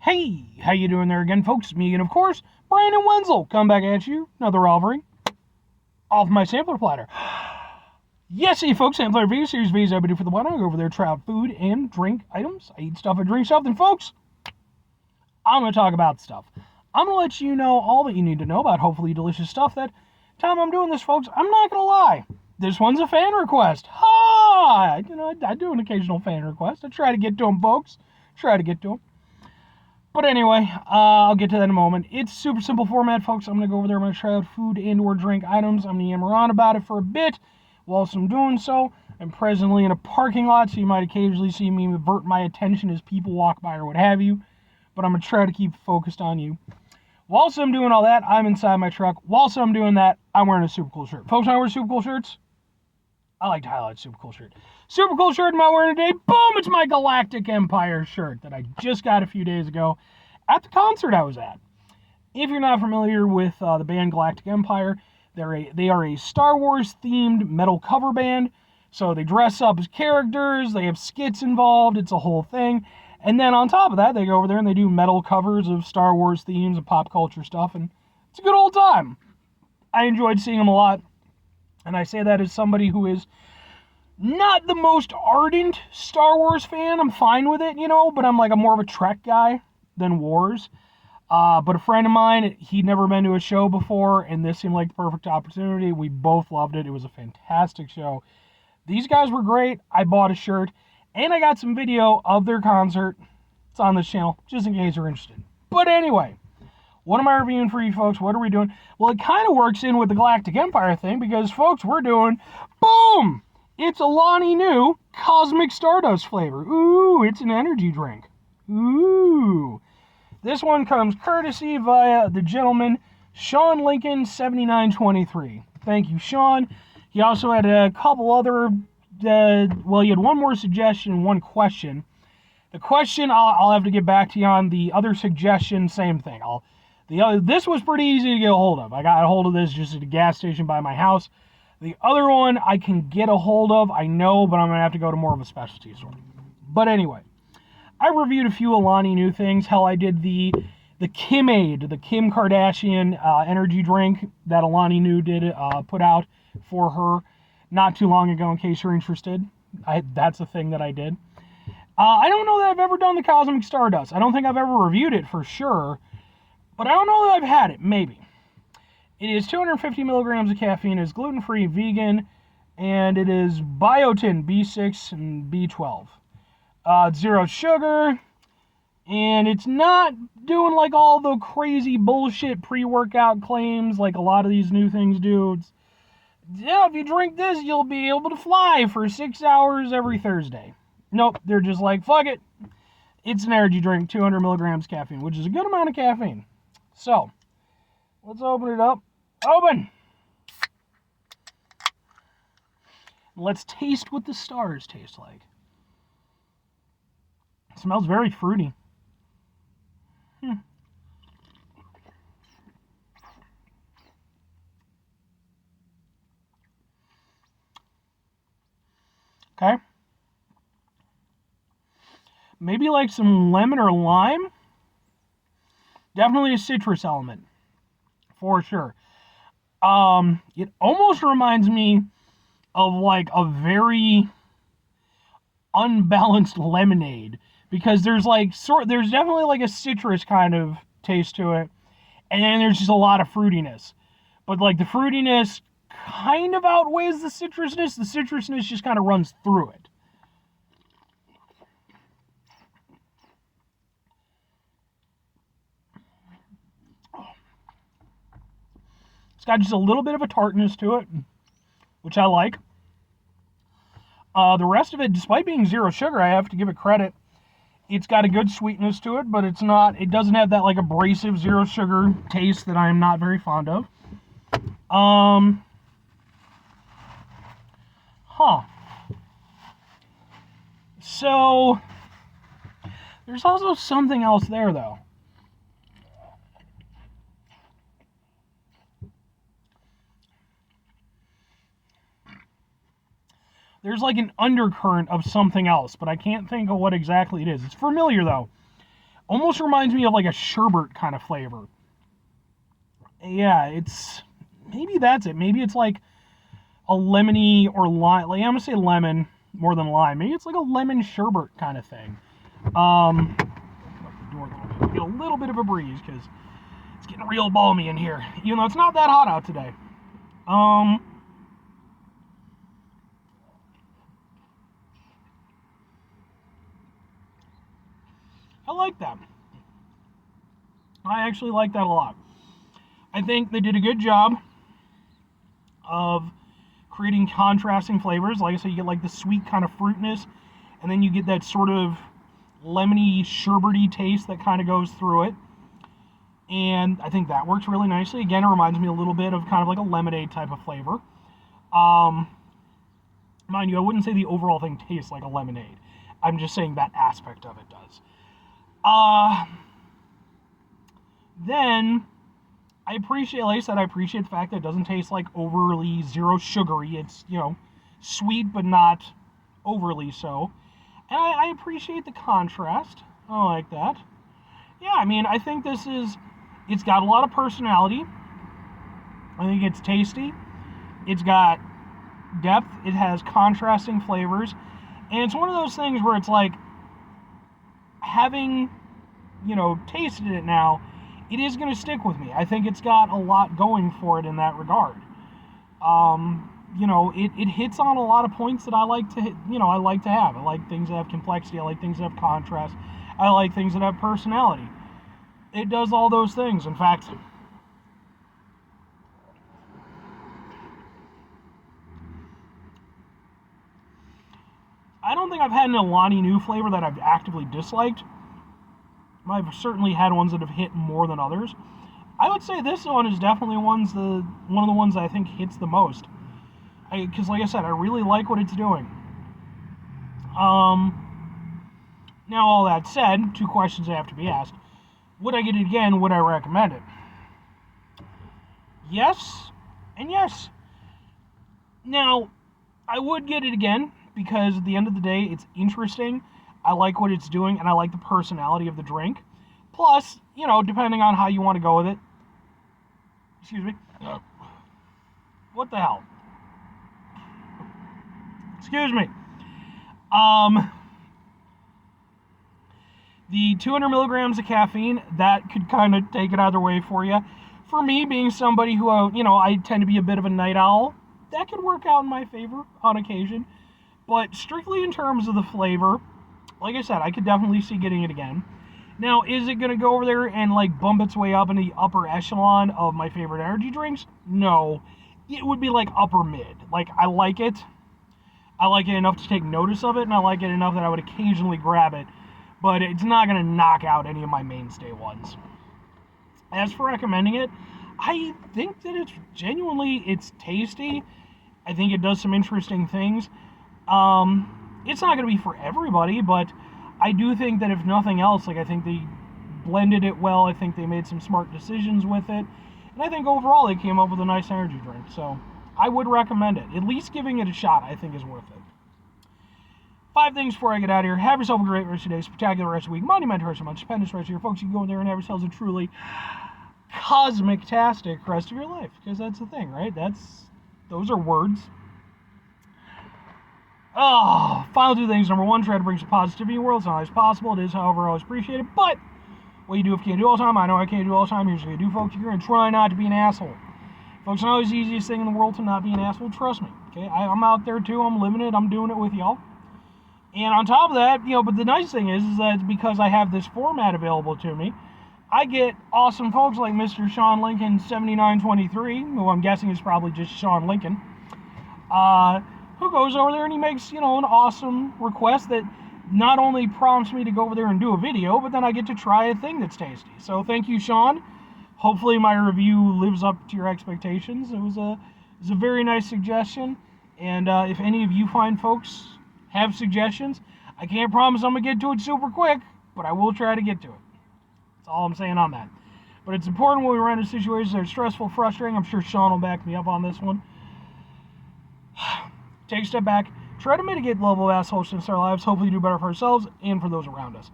Hey, how you doing there again, folks? Me and, of course, Brandon Wenzel. Come back at you. Another offering off my sampler platter. Yes, hey, folks, sampler video series videos I do for the one. I go over there, try out food and drink items. I eat stuff, I drink stuff. And, folks, I'm going to talk about stuff. I'm going to let you know all that you need to know about hopefully delicious stuff. That time I'm doing this, folks, I'm not going to lie. This one's a fan request. Ha! I do an occasional fan request. I try to get to them, folks. Try to get to them. But anyway, I'll get to that in a moment. It's super simple format, folks. I'm going to go over there. I'm going to try out food and or drink items. I'm going to yammer on about it for a bit. Whilst I'm doing so, I'm presently in a parking lot, so you might occasionally see me avert my attention as people walk by or what have you. But I'm going to try to keep focused on you. Whilst I'm doing all that, I'm inside my truck. Whilst I'm doing that, I'm wearing a super cool shirt. Folks, I wear super cool shirts. I like to highlight super cool shirt. Super cool shirt am I wearing today? Boom! It's my Galactic Empire shirt that I just got a few days ago at the concert I was at. If you're not familiar with the band Galactic Empire, they are a Star Wars themed metal cover band. So they dress up as characters, they have skits involved, it's a whole thing. And then on top of that, they go over there and they do metal covers of Star Wars themes and pop culture stuff, and it's a good old time. I enjoyed seeing them a lot. And I say that as somebody who is not the most ardent Star Wars fan. I'm fine with it, but I'm more of a Trek guy than Wars. But a friend of mine, he'd never been to a show before, and this seemed like the perfect opportunity. We both loved it. It was a fantastic show. These guys were great. I bought a shirt, and I got some video of their concert. It's on this channel, just in case you're interested. But anyway, what am I reviewing for you folks? What are we doing? Well, it kind of works in with the Galactic Empire thing because, folks, we're doing, boom! It's Alani new Cosmic Stardust flavor. Ooh, it's an energy drink. Ooh. This one comes courtesy via the gentleman, Sean Lincoln, 7923. Thank you, Sean. He also had a couple other, he had one more suggestion and one question. The question, I'll have to get back to you on. The other suggestion, same thing. This was pretty easy to get a hold of. I got a hold of this just at a gas station by my house. The other one I can get a hold of, I know, but I'm going to have to go to more of a specialty store. But anyway, I reviewed a few Alani new things. Hell, I did the Kimade, the Kim Kardashian energy drink that Alani new did put out for her not too long ago, in case you're interested. That's a thing that I did. I don't know that I've ever done the Cosmic Stardust. I don't think I've ever reviewed it for sure. But I don't know that I've had it, maybe. It is 250 milligrams of caffeine, it is gluten-free, vegan, and it is biotin, B6 and B12. It's zero sugar, and it's not doing all the crazy bullshit pre-workout claims like a lot of these new things do. If you drink this, you'll be able to fly for 6 hours every Thursday. Nope, they're just fuck it. It's an energy drink, 200 milligrams caffeine, which is a good amount of caffeine. So, let's open it up. Open! Let's taste what the stars taste like. It smells very fruity. Okay. Maybe some lemon or lime. Definitely a citrus element. For sure. It almost reminds me of a very unbalanced lemonade, because there's there's definitely a citrus kind of taste to it, and then there's just a lot of fruitiness. But the fruitiness kind of outweighs the citrusness. The citrusness just kind of runs through it. Got just a little bit of a tartness to it, which I like. The rest of it, despite being zero sugar, I have to give it credit. It's got a good sweetness to it, but it doesn't have that abrasive zero sugar taste that I am not very fond of. So, there's also something else there, though. There's an undercurrent of something else, but I can't think of what exactly it is. It's familiar, though. Almost reminds me of like a sherbet kind of flavor. Yeah, it's maybe that's it. Maybe it's like a lemony or lime. Like I'm gonna say lemon more than lime. Maybe it's like a lemon sherbet kind of thing. Open up the door a little bit, get a little bit of a breeze because it's getting real balmy in here. Even though it's not that hot out today. I like that. I actually like that a lot. I think they did a good job of creating contrasting flavors. Like I said, you get like the sweet kind of fruitness, and then you get that sort of lemony, sherbety taste that kind of goes through it. And I think that works really nicely. Again, it reminds me a little bit of kind of like a lemonade type of flavor. Mind you, I wouldn't say the overall thing tastes like a lemonade. I'm just saying that aspect of it does. Then I appreciate, like I said, I appreciate the fact that it doesn't taste like overly zero sugary. It's, sweet, but not overly so. And I appreciate the contrast. I like that. Yeah, I mean, I think it's got a lot of personality. I think it's tasty. It's got depth. It has contrasting flavors. And it's one of those things where it's like, having, tasted it now, it is going to stick with me. I think it's got a lot going for it in that regard. It hits on a lot of points that I like to have. I like things that have complexity. I like things that have contrast. I like things that have personality. It does all those things. In fact, I don't think I've had an Alani new flavor that I've actively disliked. I've certainly had ones that have hit more than others. I would say this one is definitely one of the ones that I think hits the most. Because, like I said, I really like what it's doing. Now, all that said, two questions that have to be asked. Would I get it again? Would I recommend it? Yes, and yes. Now, I would get it again because at the end of the day, it's interesting. I like what it's doing, and I like the personality of the drink. Plus, depending on how you want to go with it. Excuse me. What the hell? Excuse me. The 200 milligrams of caffeine, that could kind of take it either way for you. For me, being somebody who, I tend to be a bit of a night owl, that could work out in my favor on occasion. But strictly in terms of the flavor, like I said, I could definitely see getting it again. Now, is it going to go over there and bump its way up in the upper echelon of my favorite energy drinks? No. It would be upper mid. I like it. I like it enough to take notice of it, and I like it enough that I would occasionally grab it. But it's not going to knock out any of my mainstay ones. As for recommending it, I think that it's tasty. I think it does some interesting things. It's not going to be for everybody, but I do think that if nothing else, I think they blended it well. I think they made some smart decisions with it. And I think overall they came up with a nice energy drink. So I would recommend it. At least giving it a shot, I think, is worth it. 5 things before I get out of here. Have yourself a great rest of your day, spectacular rest of the week, monumental rest of the month, stupendous rest of your folks. You can go in there and have yourselves a truly cosmic-tastic rest of your life. Because that's the thing, right? Those are words. Final 2 things. Number 1, try to bring some positivity in the world. It's not always possible. It is, however, always appreciated. But what you do if you can't do all the time, I know I can't do all the time. Here's what you do, folks. You're going to try not to be an asshole. Folks, it's not always the easiest thing in the world to not be an asshole. Trust me. Okay, I'm out there too. I'm living it. I'm doing it with y'all. And on top of that, but the nice thing is that because I have this format available to me, I get awesome folks like Mr. Sean Lincoln 7923, who I'm guessing is probably just Sean Lincoln, who goes over there and he makes, an awesome request that not only prompts me to go over there and do a video, but then I get to try a thing that's tasty. So thank you, Sean. Hopefully my review lives up to your expectations. It was a very nice suggestion. And if any of you fine folks have suggestions, I can't promise I'm going to get to it super quick, but I will try to get to it. That's all I'm saying on that. But it's important when we run into situations that are stressful, frustrating. I'm sure Sean will back me up on this one. Take a step back. Try to mitigate the level of assholes in our lives. Hopefully do better for ourselves and for those around us.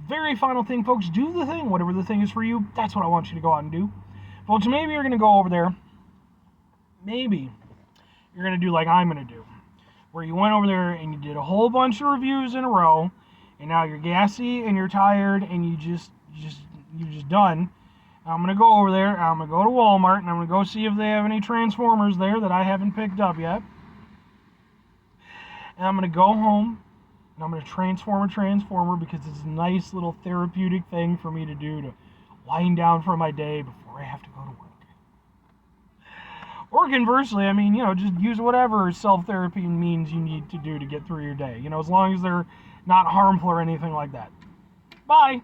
Very final thing, folks, do the thing. Whatever the thing is for you, that's what I want you to go out and do. Folks, maybe you're going to go over there. Maybe you're going to do like I'm going to do, where you went over there and you did a whole bunch of reviews in a row, and now you're gassy and you're tired and you're just done. I'm going to go over there, I'm going to go to Walmart, and I'm going to go see if they have any Transformers there that I haven't picked up yet. And I'm going to go home, and I'm going to transform a Transformer because it's a nice little therapeutic thing for me to do to wind down for my day before I have to go to work. Or conversely, I mean, just use whatever self-therapy means you need to do to get through your day. As long as they're not harmful or anything like that. Bye!